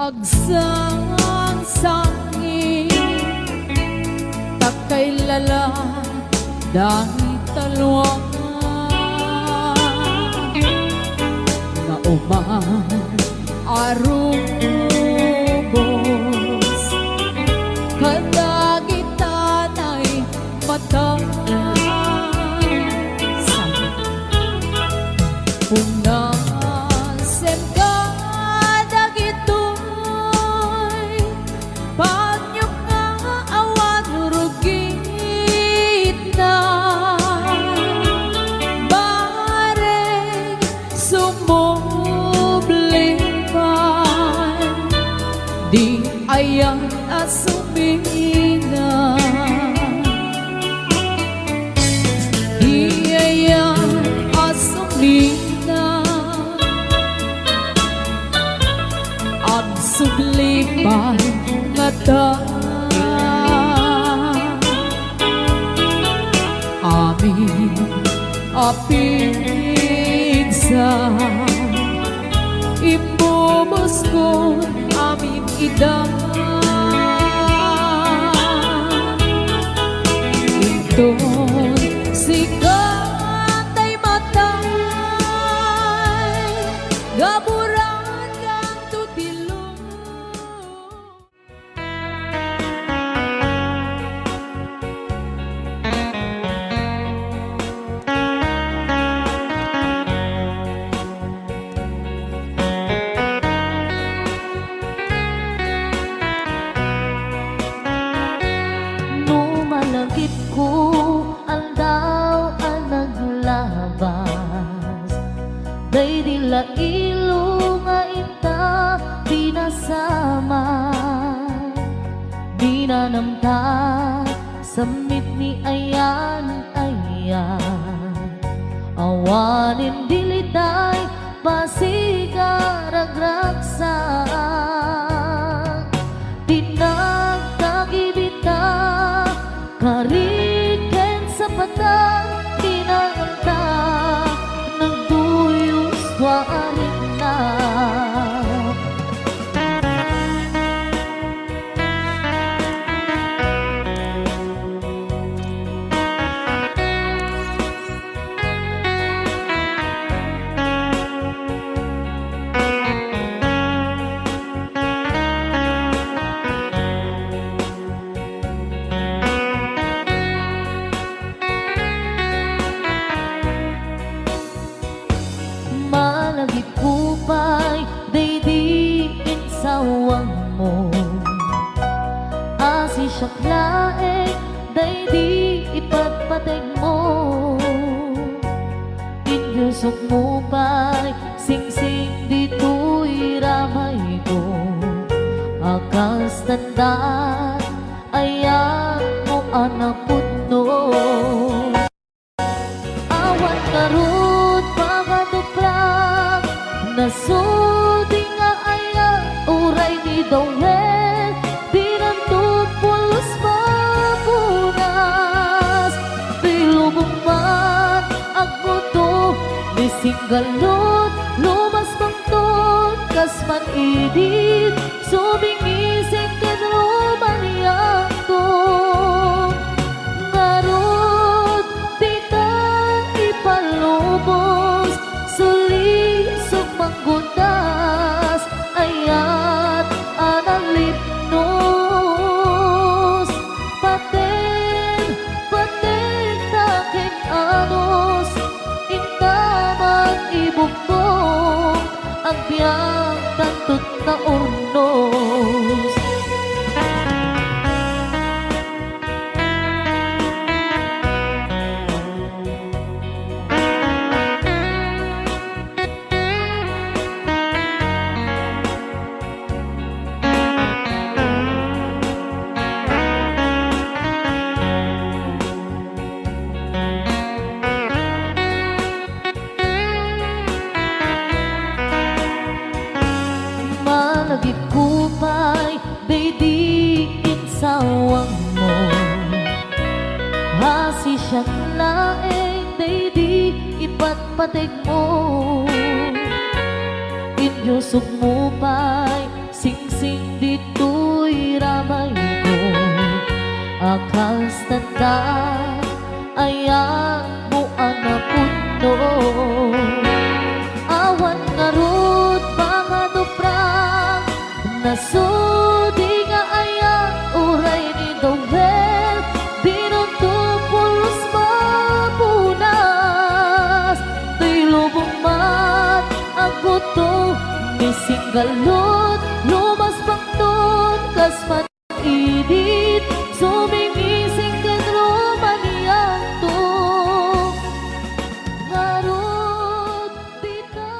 agsang sangi takay lala dahil talwang na uman arubos kadagitan ay mata punasem ka dagitoy panyok nga awan rugit na bareng sumublipan di ayang asumina di ayang asumina sublipan mata amin apigsa imubos ko amin ida inton sikatay matay gaburan kang tutilo. Malagip ko ang daw ang naglabas day dila ilo nga ita pinasama dinanamta samit ni ayan awanin dilitay pasigaragraksa tinagkagibita kariken sa patang kinanganta nagduyos tuwarin na malagip kupay daydiin sawang mo asi syaklae daydi ipagpateg mo inyusok mo pa'y singsing dito'y ramay ko akas tandaan ayan mo anak putno awan karut pagatuprak nasudi nga aya uray ni Dawel dinanto pulos mapunas pilubong man agmuto bisinggalot lumas pangtot kasman idit sumingisen kadruman niyangto ngarot di ka ipalubos suli sumanggundas ayat anang lipnos paten taking anos intaman ibugtong ang biyang tantut na urnos malagip kupay daydiin sawang mo hasi siyang laeng daydi ipatpateg mo inyusok mo pa'y singsing dito'y ramay ko. Akas tanda ayan mo anak puno. Awan nga rod mga duprang nasudi nga ayan uray ni Dowel. Binutupulos mapunas tuy lubong mat ang buto ni singgalot lumas pangton kas manidit sumingising kan romanianto ngarot di ka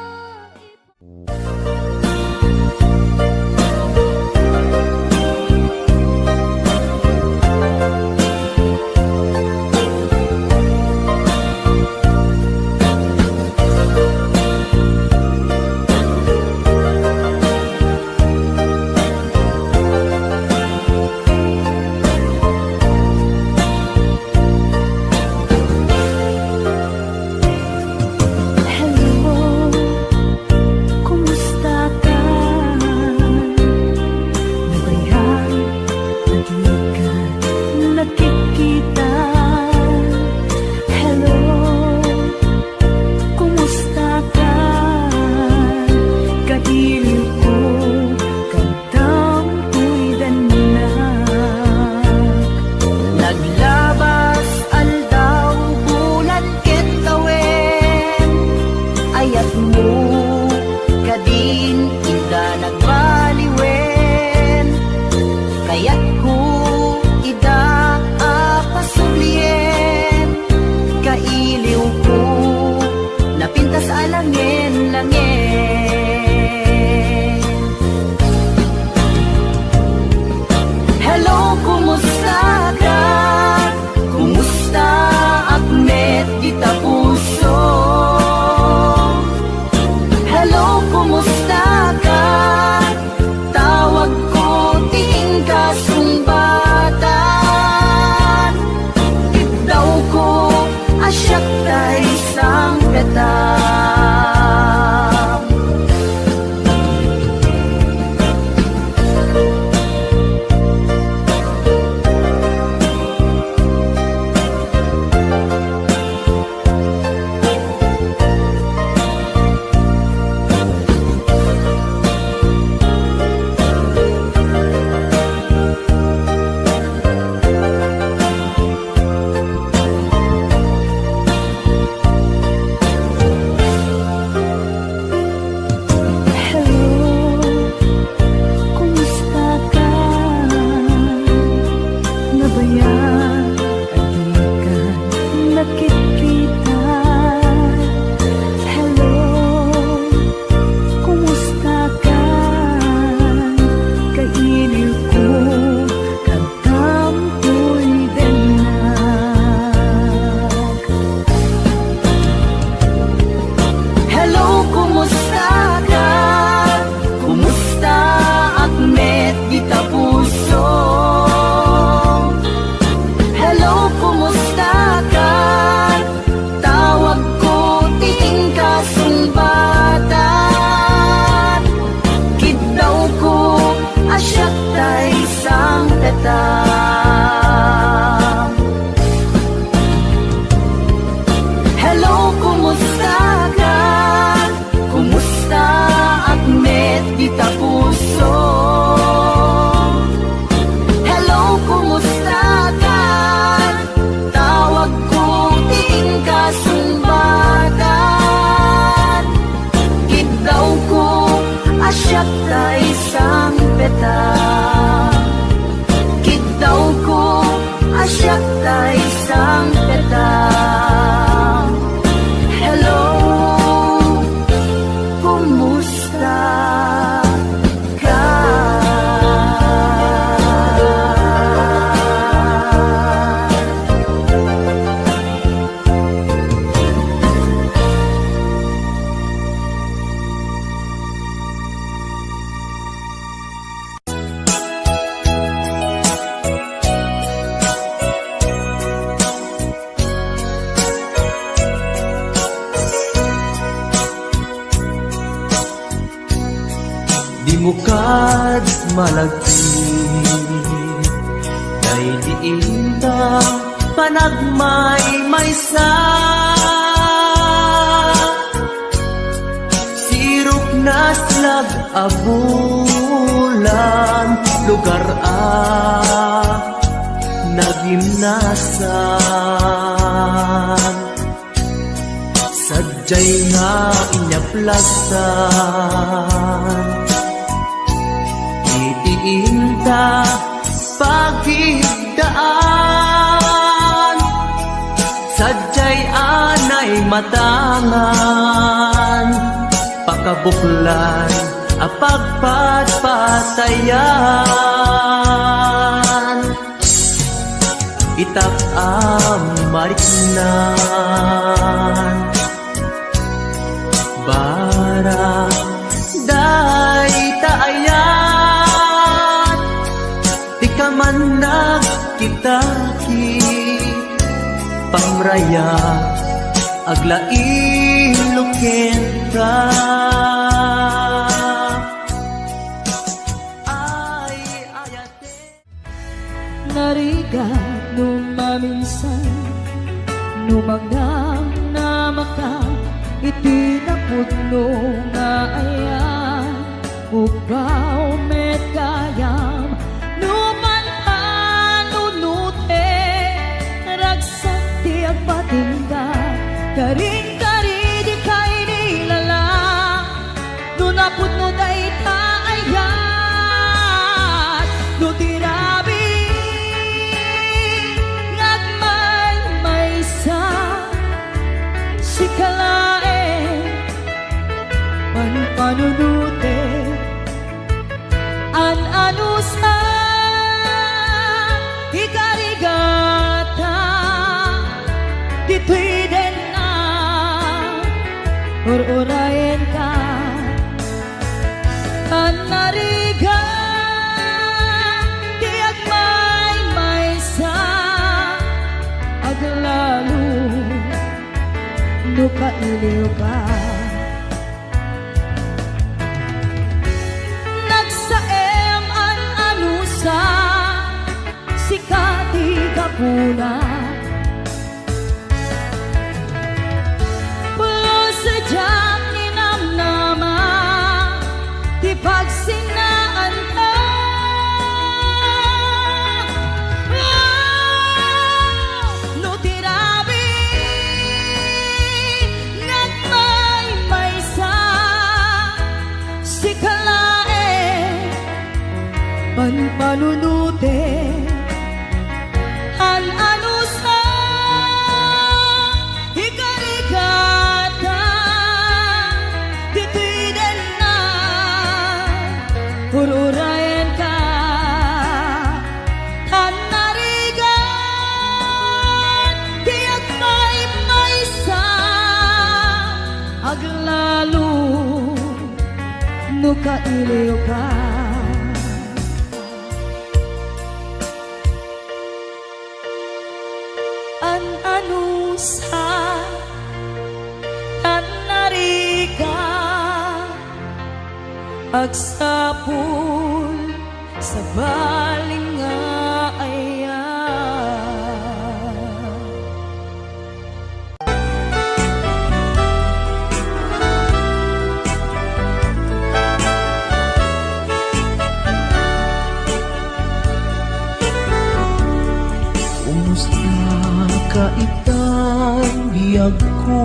Di mo kad malagti Day diinta panagmay maysa Sirop na slag abulan Lugar nagimnasan Sadyay nga inyaplagsan Itiinta pagigdaan Sadyay anay matangan Pakabuklan apagpatpatayan Itak ang mariknan Bara day taayan Di ka man nagkitaki Pamraya aglain ka Ay ayate Nariga nung maminsan Numagang na maka Itinapudno nga ayan Ugaw met kayam Numan anunute Ragsak di agpatingga Karing-kari di kay nilala Nunapudno day taayat Nutirabi Ngagmay maysa Sikalae Panpanunute An-anusa Ikarigata Dito'y din na Ur-urayin ka An-nariga Tiyak may-maysa Aglalo Nukailiw ka Nagsaem an-anusa Sikati kapuna Pulo sadyang ninamnama Di pagsinaan ka Nutirabi Nagmay-maysa Sikalae Panpanunute An-anusa Ikarigata Dito'y din na Ururayan ka Tanarigan Tiyak may-maysa Aglalo Nukailiw ka An-anusa Tanariga Agsapul sa baling nga ayan Kumusta ka itang biyag ko?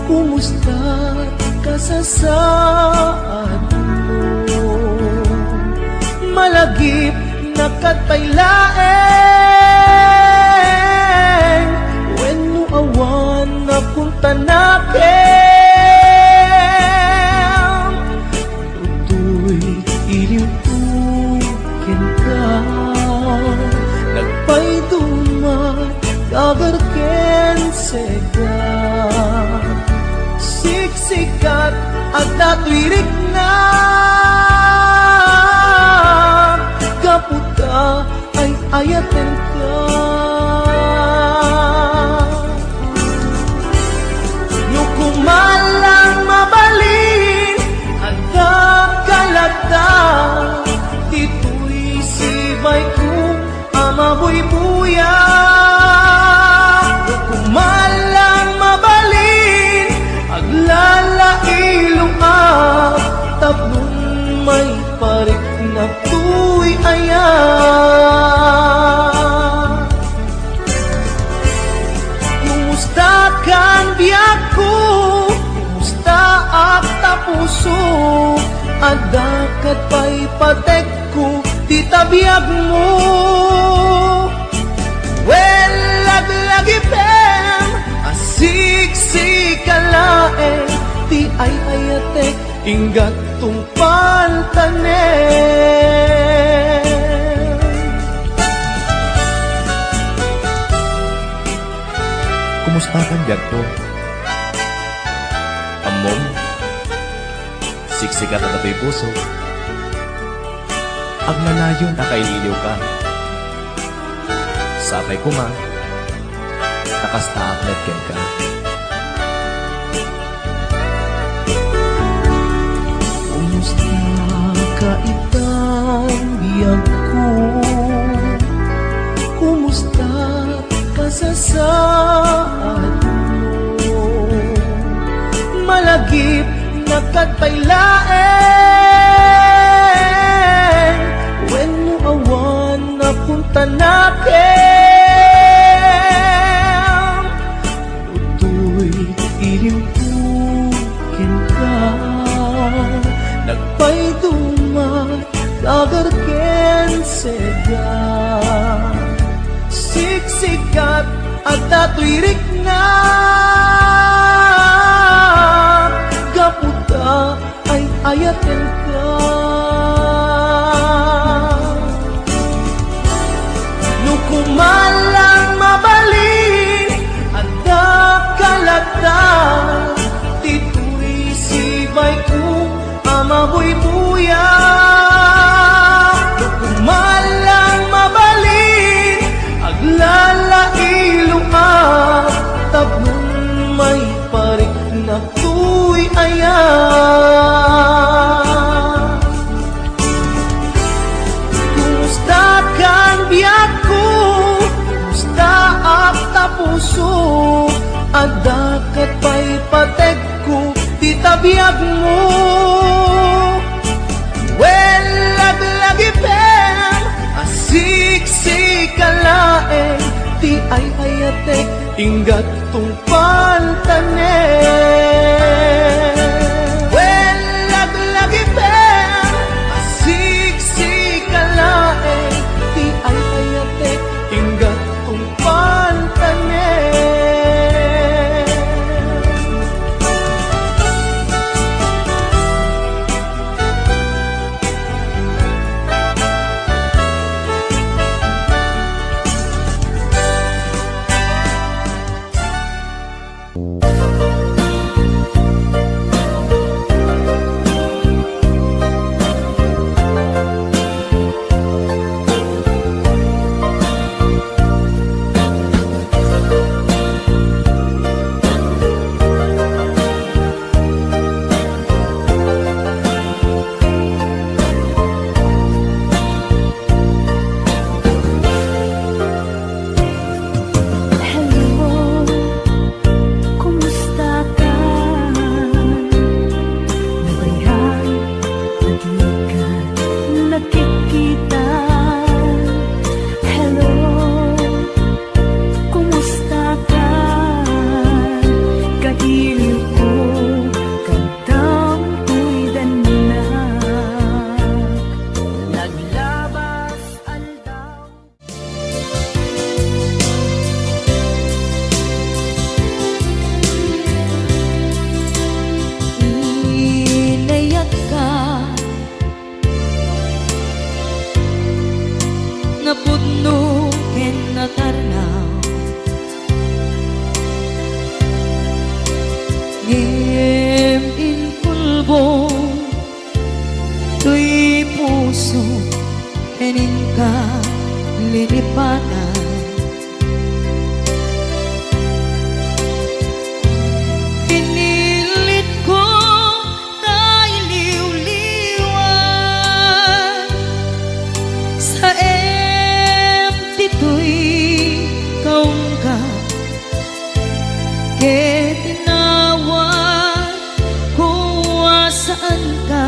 Kumusta ka sa saan mo? Malagip na katpailaeng When no awan na punta nakin Tutoy iliw-tukin ka Nagpay dumat kagarken sega Siksikat at natwirik na Kaputa ay ayaten ka Nukumalang mabalin Ang adakat pa'y patek ko ti tabiyag mo. Well, laglagi pem asiksik kalae ti ay ayatek inggat tungpal tanem. Kumusta kan ko? Amom, siksikat at ito'y puso. Agmalayon na kaililiw ka. Sapay ko ma, nakastaaklat ken ka. Kumusta ka itang biyag ko? Kumusta ka sa saad mo? Malagip na katpailaen when mo awan na punta nakin. Utoy ilimpukin ka, nagpaydumat dagarken sega. Siksikat at natwirik na gaputa ay ayaten ka. Nukumalang mabalin at nakalata tito'y sibay ko amaboy buya. Nukumalang mabalin aglalailo at tabnon may parik na tuy ayan. Kumusta kang biyak ko? Kumusta ak tapuso? Adakat pa'y patek ko ti tabiyag mo. Well, laglagi pem asiksik kalaeng ti ay ayatek inggat tungpal tanem. Well, laglagi pem asiksik kalaeng ti ay ayatek inggat tungpal tanem. Napudno ken natarnaw ngem in pulbo tuy puso kenin ka lilipatan. Pinilit ko na iliw-liwan sa to'y kaungkat ke tinawag kung saan ka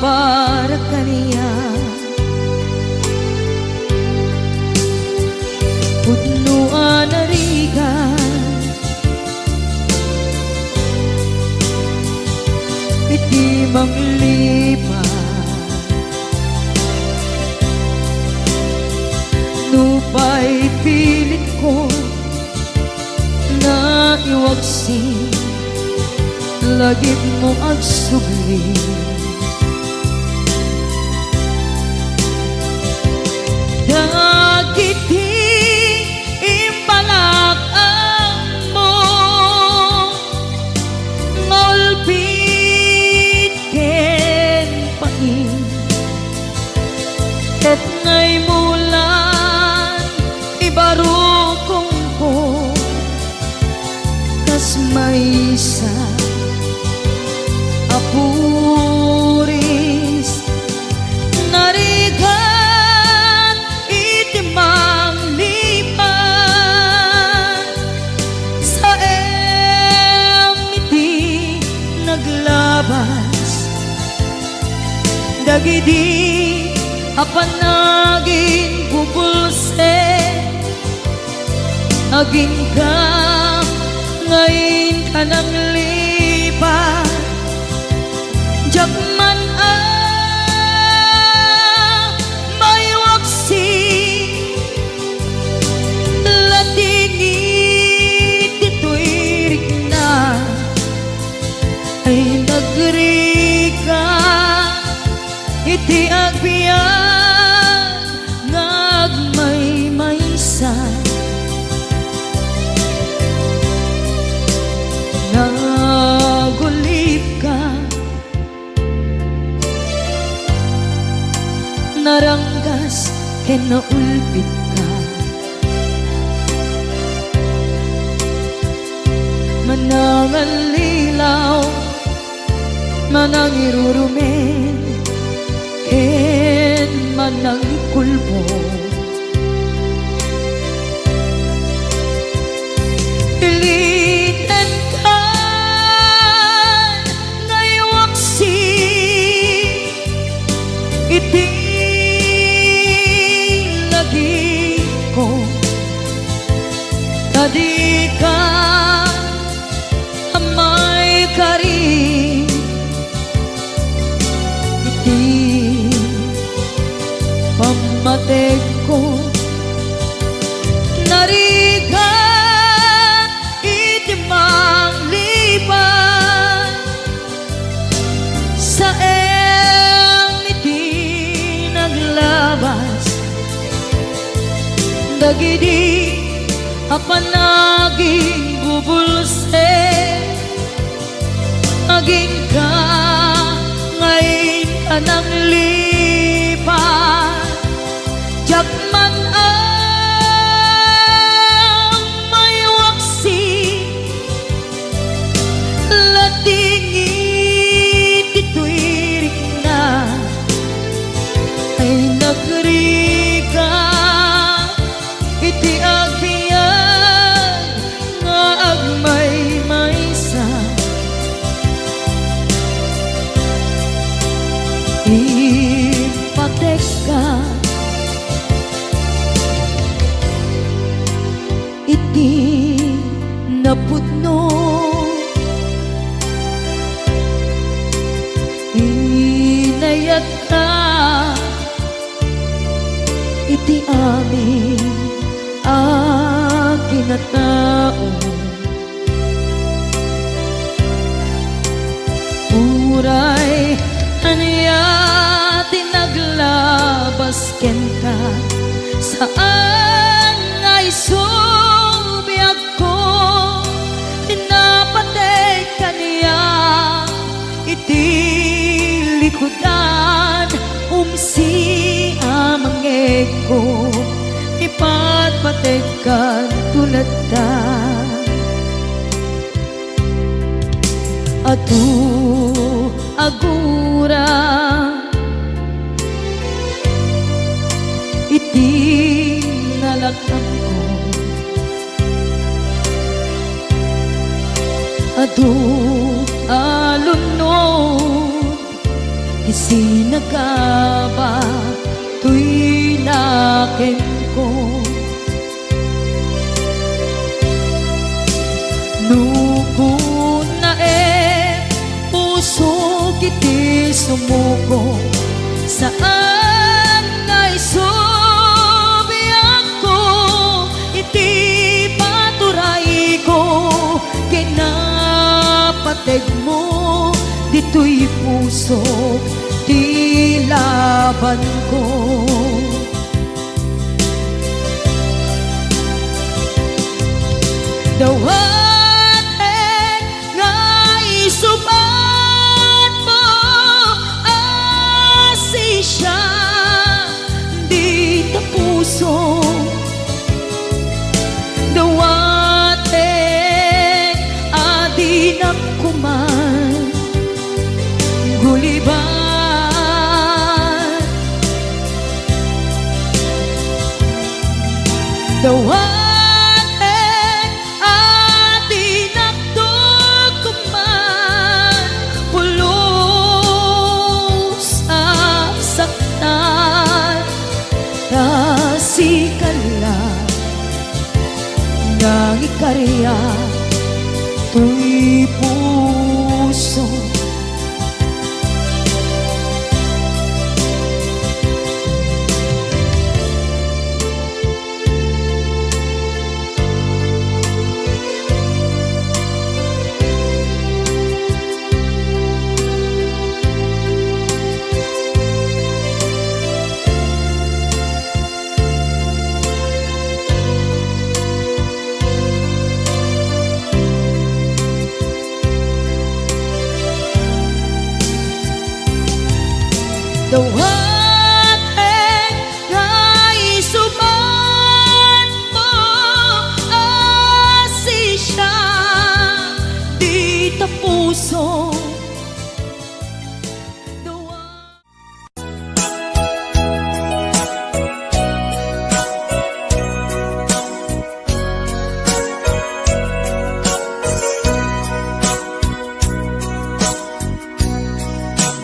para kaniya. Pudnuan na rigan piti manglipat. Nupay pilit ko na iwagsin, lagip mo agsugli. Dagiti impalak ang mo, ngolpit ken pain, ket ngay mulan ibarukong ko, kas maysa apuris narigan itimang lipan, sa iti naglabas, dagidi apanagin bubulse, aging ka ngayon ka nang lipat. Jakman may waksi, latingit ito'y rigna, ay nagrika iti agbiyan ngagmaymaysa. Nagulip ka, naranggas ken naulpit ka, manangan lilaw, manang irurumen, ken manang kulbo. Pilitan ka ngaywaksi, iti lagi ko, tadi ka amay kari, iti pamatek ko, narigan iti manglipan, sa iti naglabas, dagidi apanaging bubulse, aging ka ngayon ka nang lipat. Jakman may waksi, latingit ito'y rigna, ay nagrika iti agbiyan nga agmaymaysa. Ipatek ka iti napudno, inayat ka iti amin akinatao, uray aniya tinaglabas ken ka, saan ay subiyag ko, tinapatay ka niya iti likodan, umsi amangeg ko, ipatpatay ka tulad ta. Atu agura iti nalakam ko, adu alunod isinagaba tuy naken ko, nuko na puso kita iti sumuko saan ngay subiyak ko, iti paturay ko kinapateg mo, dito'y puso di laban ko. Dawat nga isubat mo, asi siya di ta puso. Dawat adi nakuman guliban. Dawat nang ikarya tuy puso. Dawat nga isuman mo, asi siya di ta puso.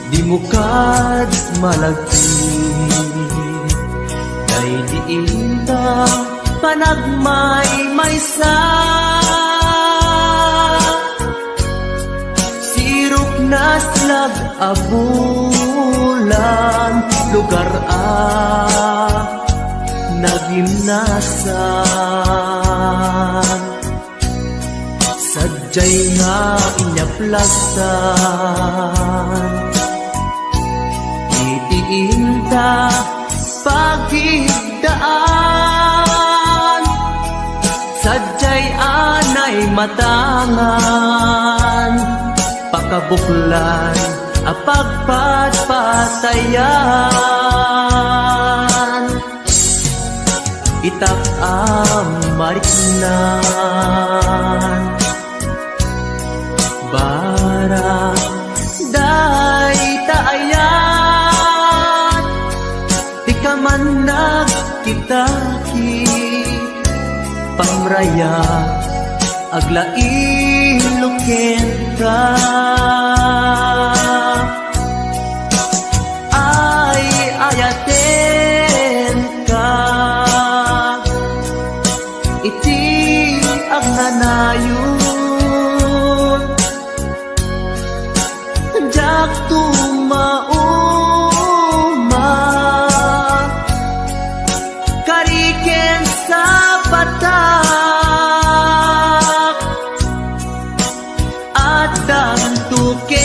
Di mo kad malagti, day diinda panagmay maysa. Sirok na slag abulan, lugar nagimnasan. Sadyay nga inyaplagsan, itiinta pagigdaan. Sadyay anay matangan, pakabuklan apagpatpatayan. Itak ang mariknan, bara day taayan. Di ka man nagkitaki, pamraya aglain ka. Ay ayaten ka, iti ang nanayon. Jak tumauma, kariken sa batak, at dantuken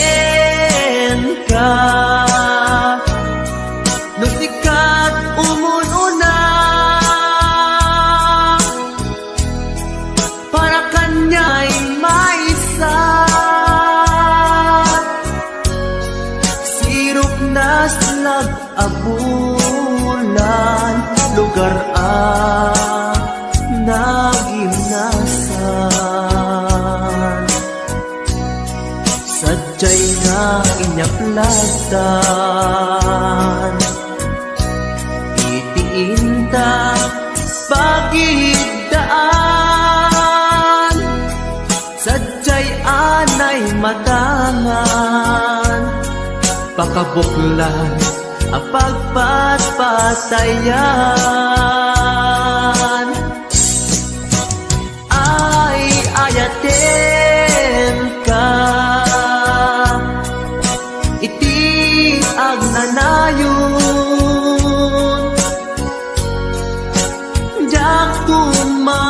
ka. No sikat umununa, para kanya'y maisa. Sirok na slag abulan, lugar nagimnasan. Sadyay nga inyaplagsan, itiinta pagigdaan. Sadyay anay matangan, pakabuklan apagpatpatayan. Ay ayaten ka, iti agnanayon. Jak tumauma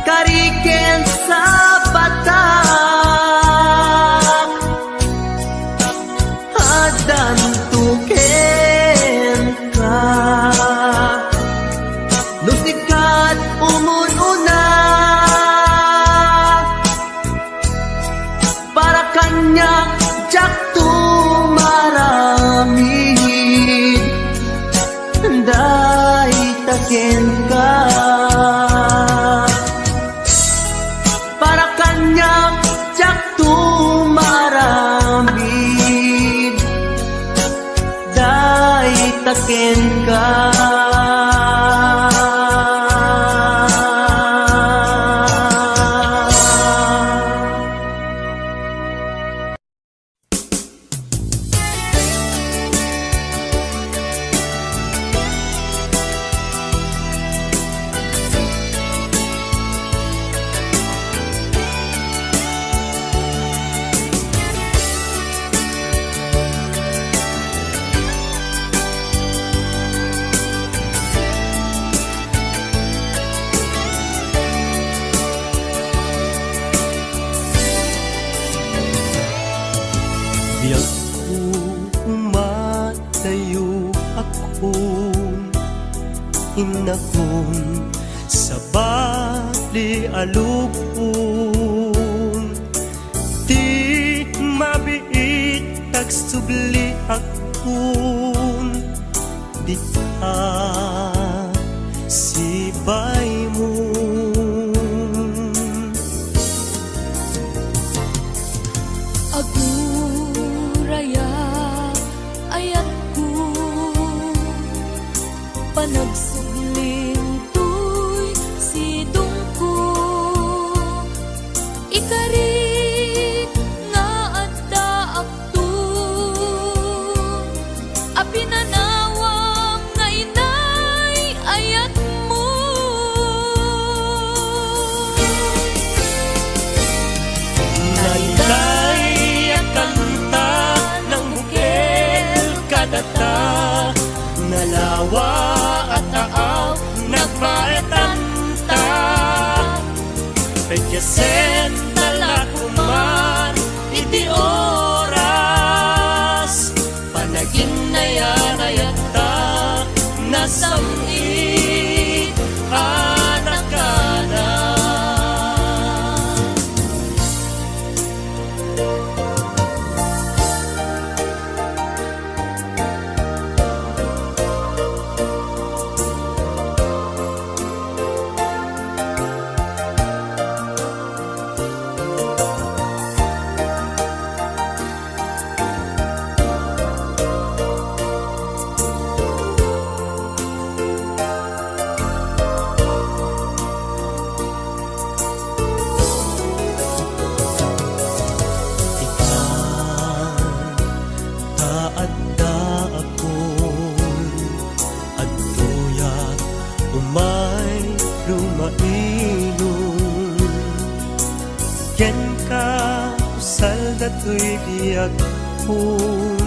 kariken sa batak adan tuken ka nusikat umununa para kanya jak tumaramid day taken ka para kanya jak tumaramid day taken ka. Biyak ko umatayo akong inakong sa bali alupong di mabiit tagsubli akong di ka sibay mo. Aguraya ayat ko panagsugling tuy sidong ko ikari nga adda akto apinanawang nga inay ayat mo. Nailay ang kanta ng bukel kadata nalawa at taaw nagpaetanta pagkasen talakuman iti oras panaging nayanayata nasamit anak ka na. Taadda akong adtoyak umay lumainon ken ka usal datoy biyag kun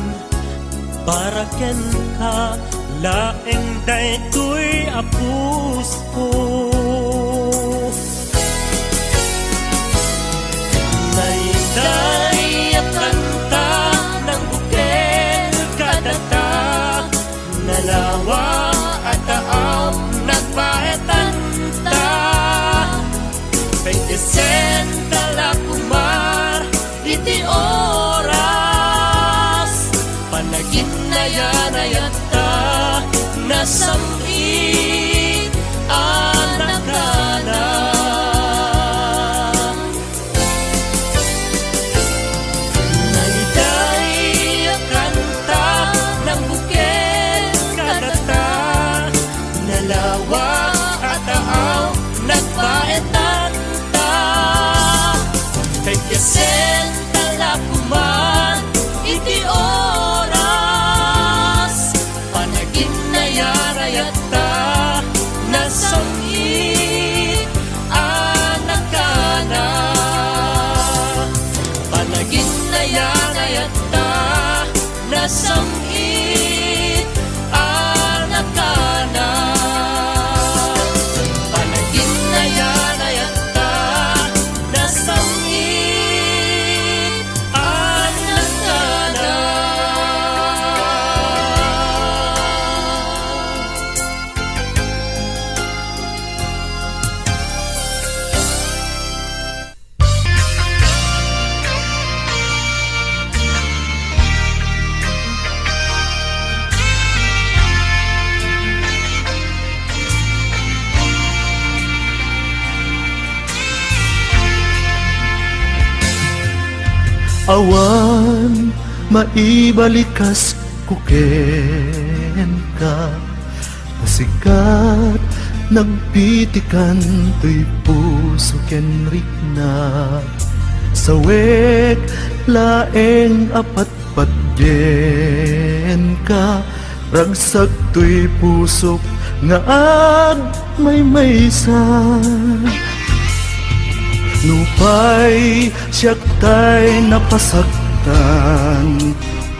para ken ka laeng daytoy apus ko. Naiday at kanta ng bukel kadata nalawa at taaw nagpaetanta pagkasen talakumar iti oras panagin na yanayata nasamit anak ka na. Pagkasen talakuman iti oras panagin na yarayata nasamit anak ka na. nasamit anak kanan palaging nayanayat ka nasamit anak kanan. Awan, maibalikas kuken ka pasikat, nagpitikan to'y puso ken rikna sawek, laeng apat patgen ka ragsak to'y pusok nga ag maysa nupay siyak tay napasaktan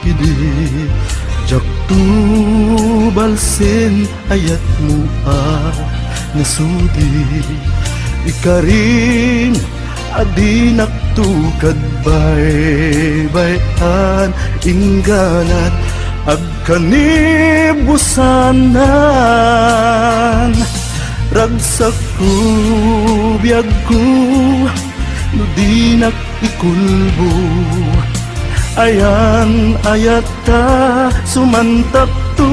idi jak tubalsin ayat mo nasudi ikarin adi naktukad baybayan ingganat agkanibusanan ragsak ko biyag ko no di nakikulbo ayan ayata sumantak to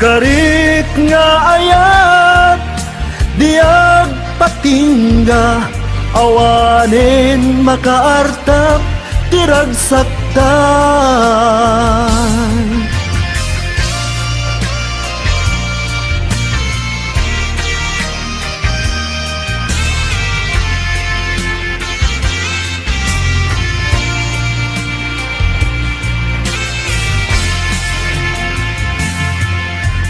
karit nga ayat diag patingga awanin makaartap tiragsaktan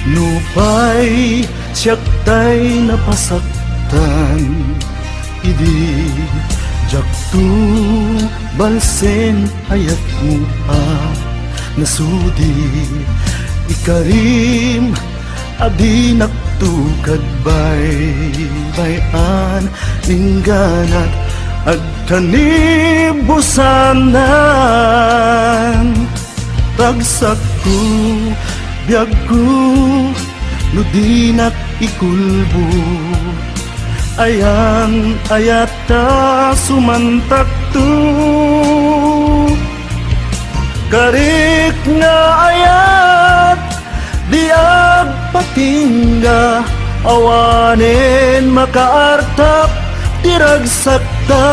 nupay siyak tay napasaktan idi jak tu balsen ayat mo nasudi ikarim adi naktukad baybayan ingganat agkanibusanan ragsak ko biyag ko no di nakikulbo ayan ayata sumantak to karik nga ayat diag patingga awanin makaartap tiragsakta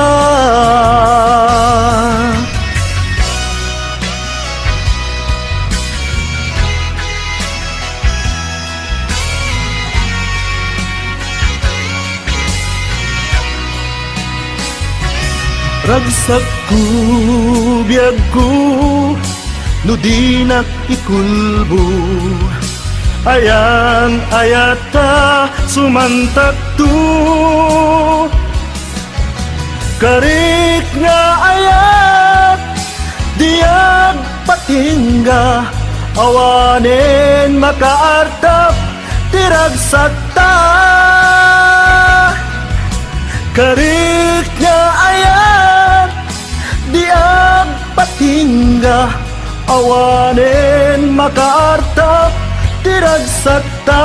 ragsak ko biyag ko no di nakikulbo ayan ayata sumantak to karik nga ayat diag patingga awanin makaartap tiragsakta karik nga ayat diag patingga awanin makaartap tiragsakta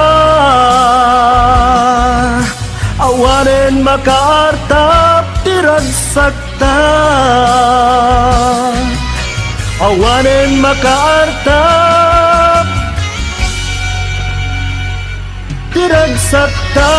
awanin makaartap tiragsakta awanin makaartap tiragsakta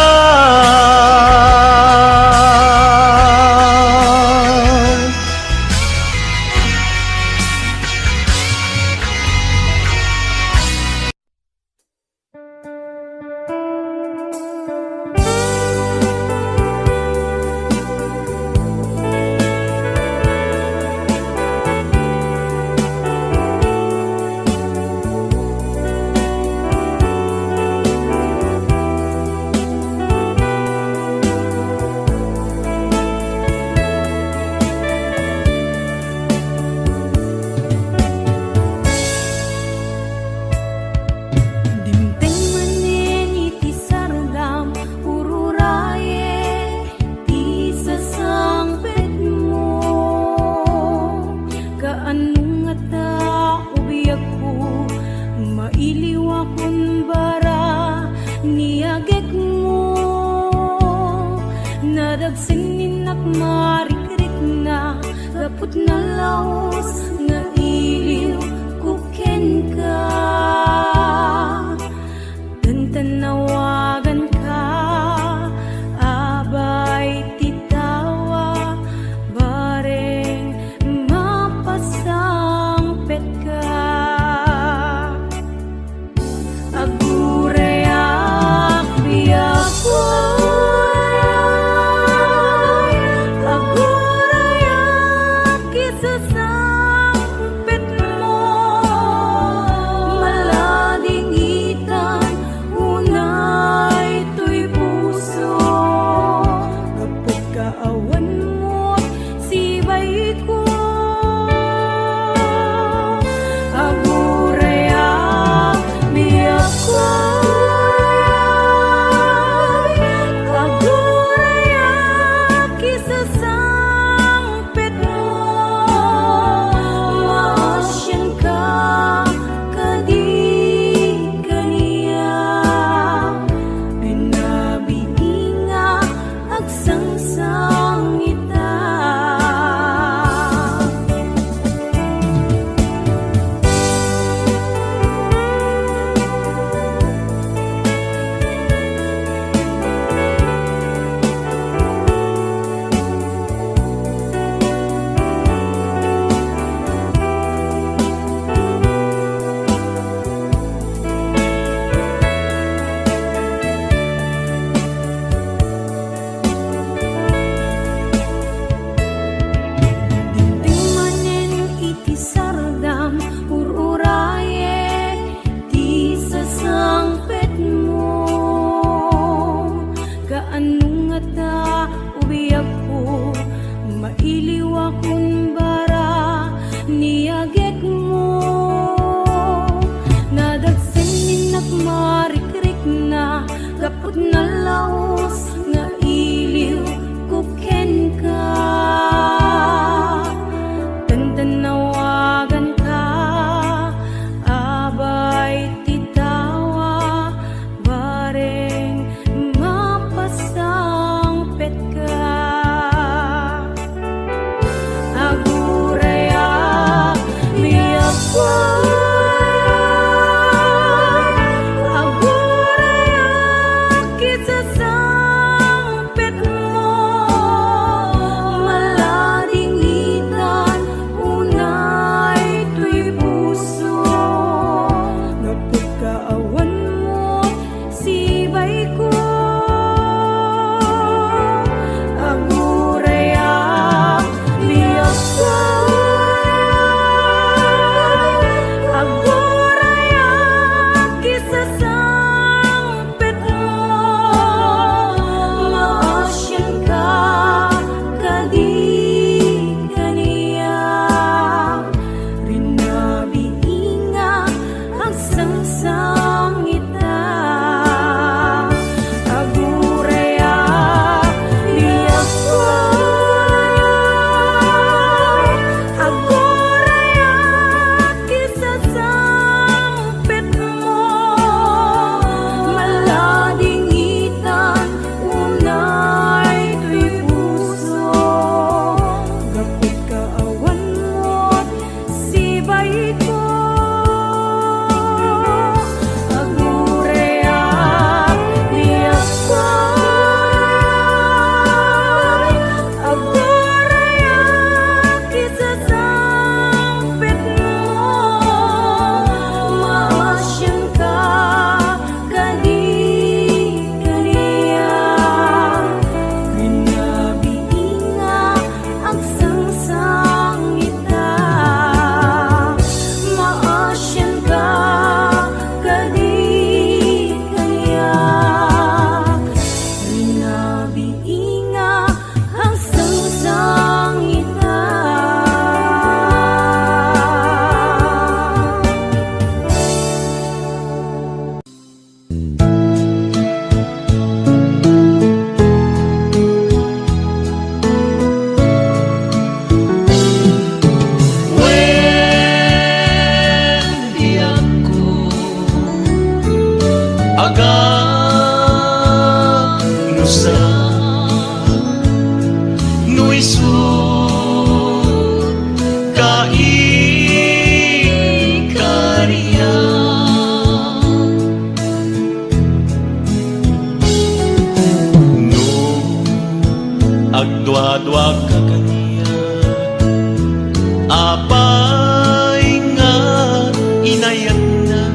nak marikrik na gapot na laos nga iliw kuken ka dan tanawagan ka abay titawa bareng mapasangpet ka agurayak biyakoy agurayak isusangpet mo malayo Nuisud kaikarya No agdwa-dwa ka kaniya apay nga inayat na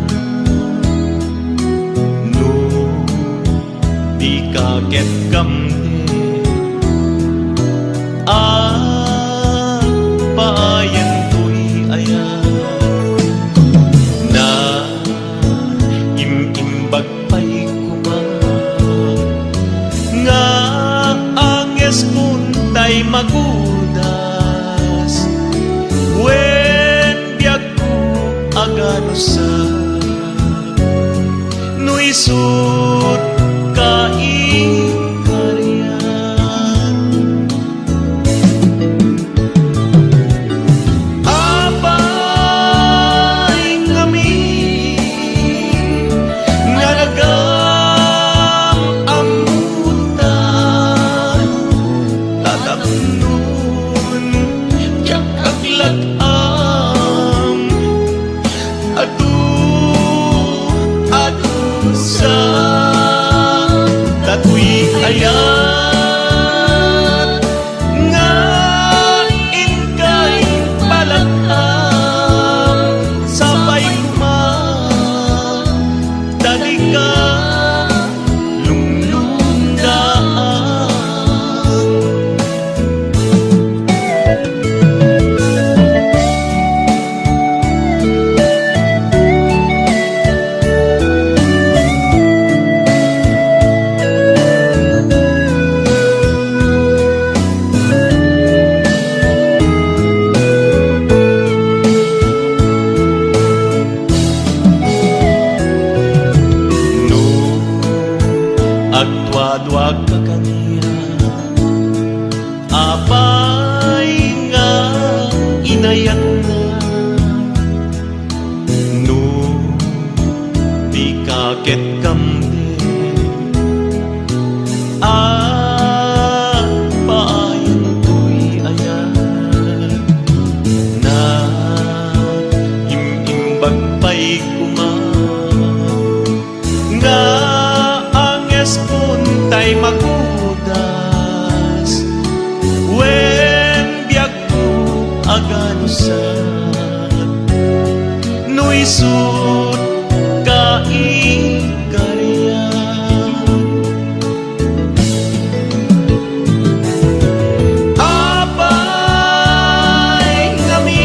No di kaget kamde paayan ko'y ayan na imimbag pa'y kumang nga anges puntay magudas wen biag ko agano sa nuisut kaikaryan apay ngami nga nagaamutan tatapnon jak aglatam adu sa tatuy ayat nga inkay palatam sabay kumang dali ka lunglundaan agdwa-dwa ka kaniya apay nga inayat na no di kaget kamde paayan ko'y ayan na imimbag pa'y kumang nga puntay magudas wen biag ko agano sa nuisut kaikaryan apay ngami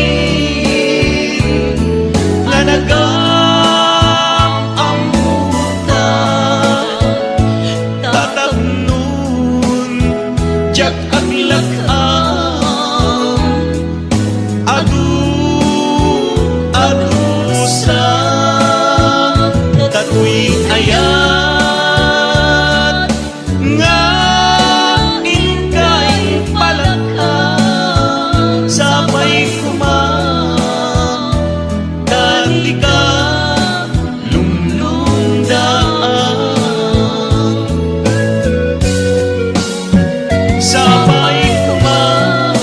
nga jak aglakam adu sa tatuy ayat nga inkay palakam sabay kumang dati ka lunglundaan sabay kumang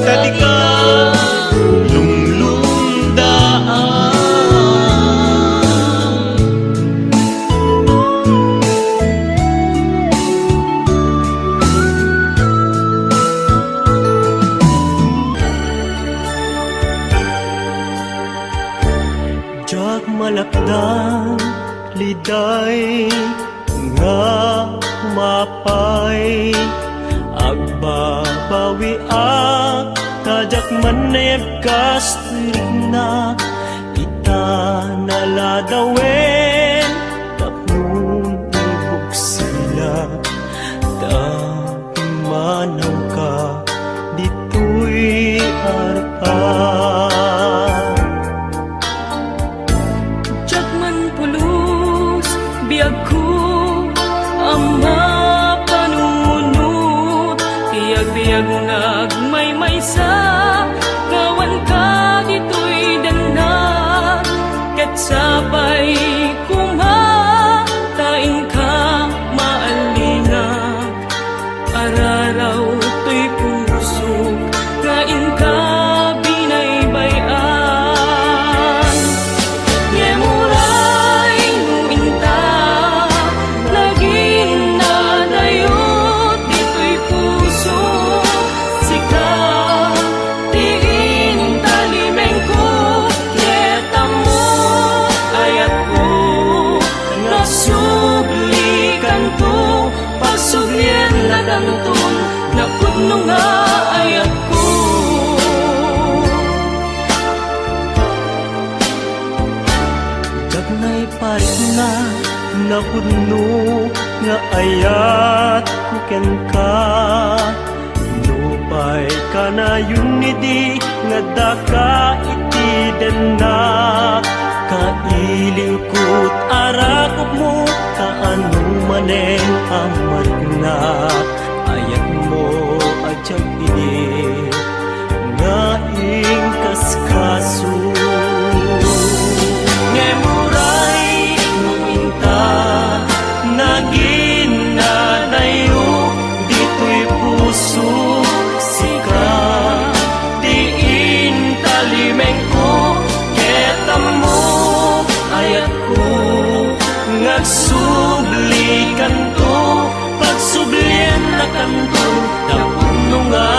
dati ka lunglundaan jak malakdan liday nga mapay agbabawi ak tajak maneb kastrina ita naladawen tapnong ibog sila tapi manaw ka dito'y arpan Jak man pulos biag ko ama panunot biyag nagmay sa kawan ka dito'y danag ket sabay kumataing ka maalinag araraw ayat kuken ka Nupay ka na yun di Ngadaka iti dena Kailiw ko't arakop mo Kaano maneng amat na Ayat mo ajak ini Ngaing kaskaso Ngemuray nguminta Nagin nanayo Dito'y puso sika Diin talimeng ko Ketam mo ayat ko Ngagsubli kanto Pagsublian na kanto Napuno nga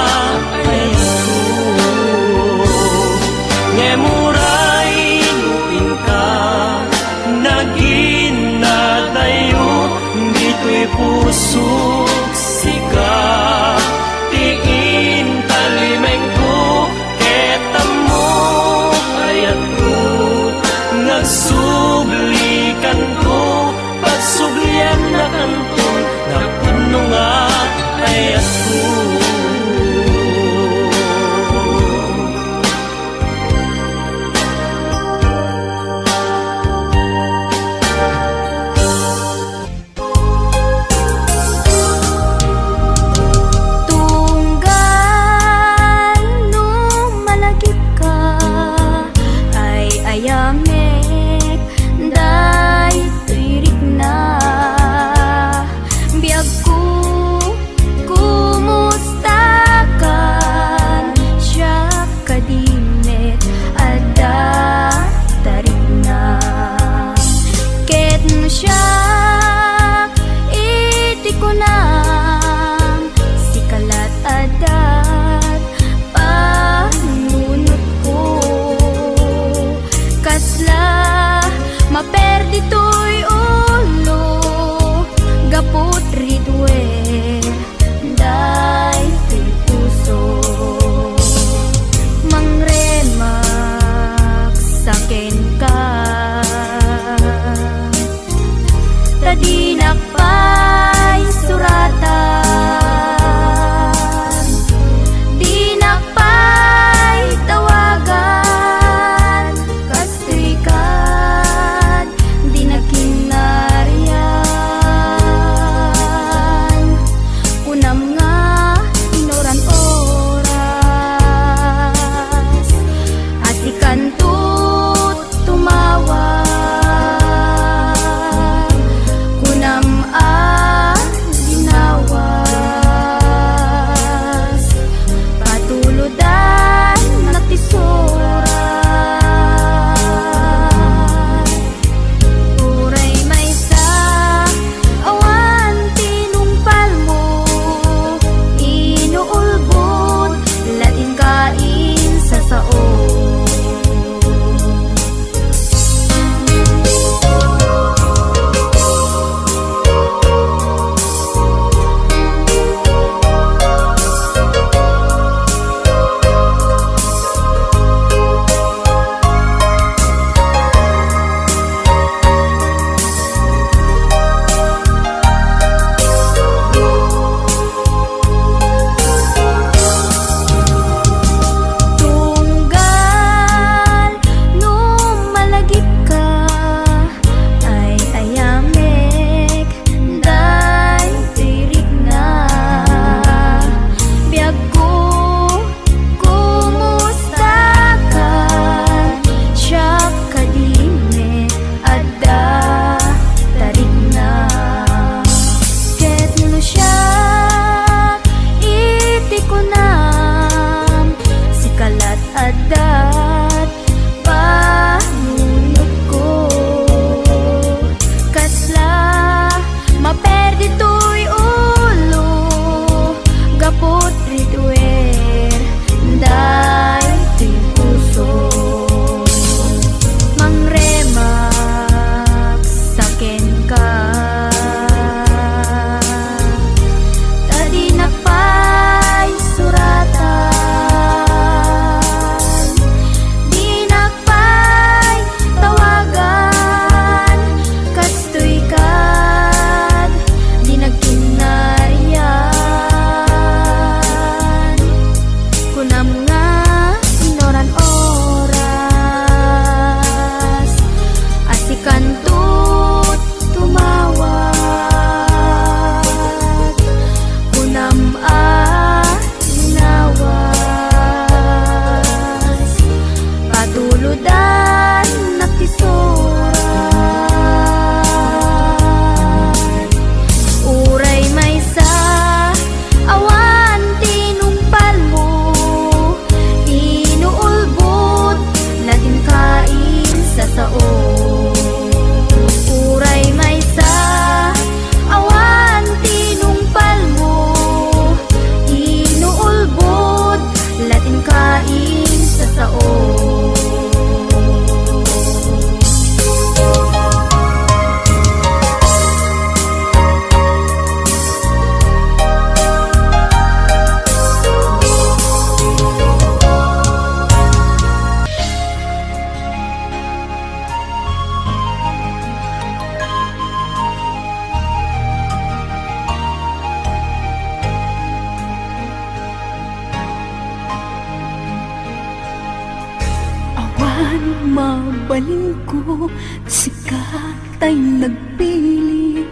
Iban mabalin ko, sikat ay nagpili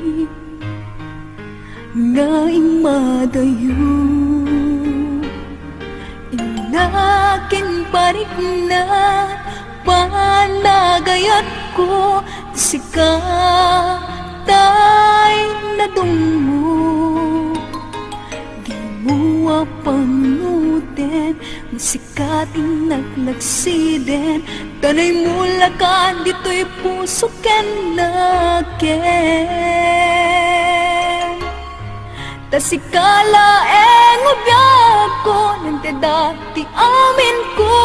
nga imadayo. Inakin parik na panagayat ko, sikat ay nadungo. Di mo apanutin, sikat inaglagsiden, tanay mula ka, dito'y puso ken naken. Tasikala ubiyag ko, nang dati amin ko,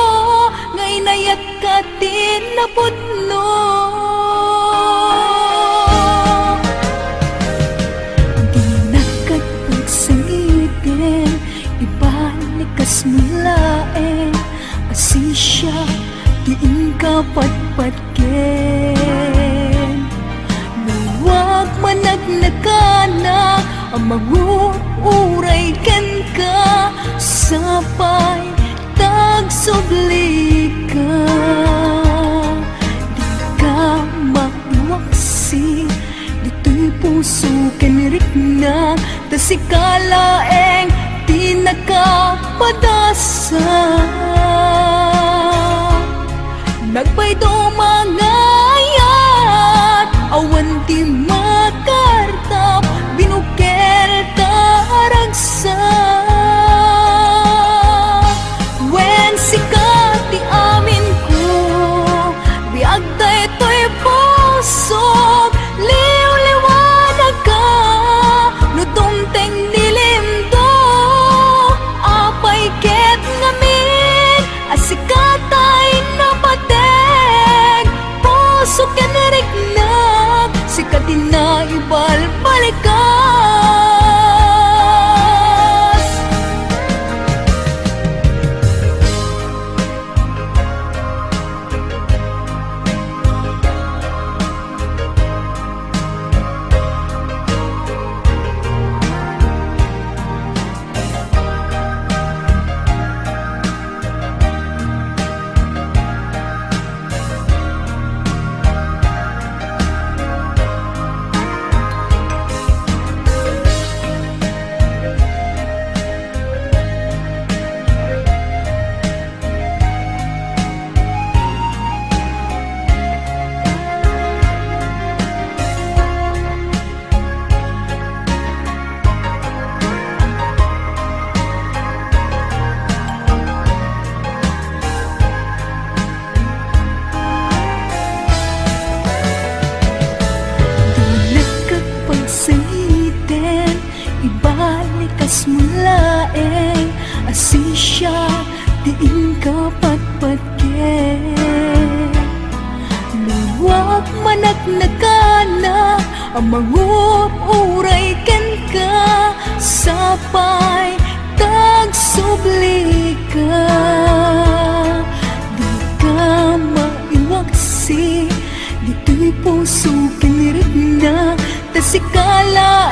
ngay nayak ka tinapudno. Di nakagpagsangitin, ibalikas mulaen, asisya, diin ka patpatken. Nawag managnakanak, ang manguuray ken ka, sapay tagsubli ka. Di ka maiwaksi, dito'y puso ken rikna, tasikalaeng di nakapadasa. Nagpay dumangayat, awan di makartap, binuker taragsa. When sikat di amin ko, biag tayo to'y puso, liw-liwanag ka, nutungteng nilimdo, apay ket ngamin, asikat ay napateg, puso kanariknag, sikat din na ibalbalikas. Pagsitin, ibalikas mulaeng, asisya, diin ka patpatken. Luwag managnagana, ang manguuray ken ka, sapay tagsubli ka. Di ka maiwaksi, dito'y puso kinirigna, tasikala